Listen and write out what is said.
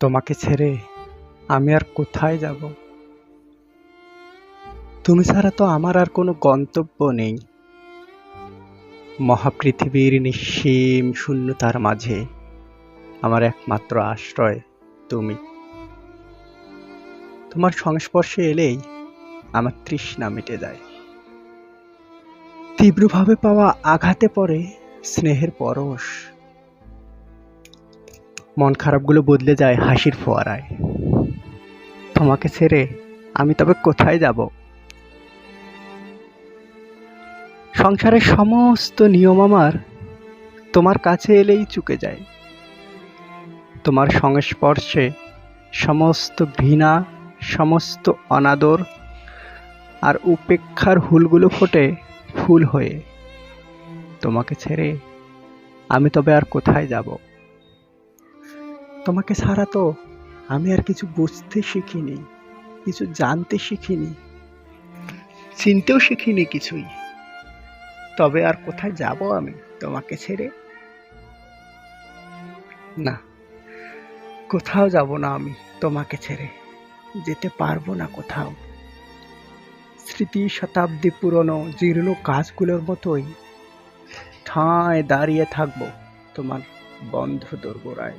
তোমাকে ছেড়ে আমি আর কোথায় যাব? তুমি ছাড়া তো আমার আর কোনো গন্তব্য নেই। মহাপৃথিবীর নিঃসীম শূন্যতার মাঝে আমার একমাত্র আশ্রয় তুমি। তোমার সংস্পর্শে এলেই আমার তৃষ্ণা মিটে যায়। তীব্রভাবে পাওয়া আঘাতে পড়ে স্নেহের পরশ। মন খারাপগুলো বদলে যায় হাসির ফোয়ারায়। তোমাকে ছেড়ে আমি তবে কোথায় যাব? সংসারের সমস্ত নিয়ম আমার তোমার কাছে এলেই চুকে যায়। তোমার সংস্পর্শে সমস্ত ঘৃণা, সমস্ত অনাদর আর উপেক্ষার হুলগুলো ফোটে ফুল হয়ে। তোমাকে ছেড়ে আমি তবে আর কোথায় যাব? তোমাকে ছাড়া তো আমি আর কিছু বুঝতে শিখিনি, কিছু জানতে শিখিনি, চিনতেও শিখিনি কিছুই। তবে আর কোথায় যাব আমি তোমাকে ছেড়ে? না, কোথাও যাব না আমি তোমাকে ছেড়ে। যেতে পারবো না কোথাও। স্মৃতি শতাব্দী পুরনো জীর্ণ গাছগুলোর মতোই ঠায় দাঁড়িয়ে থাকবো তোমার বন্ধ দোরগোড়ায়।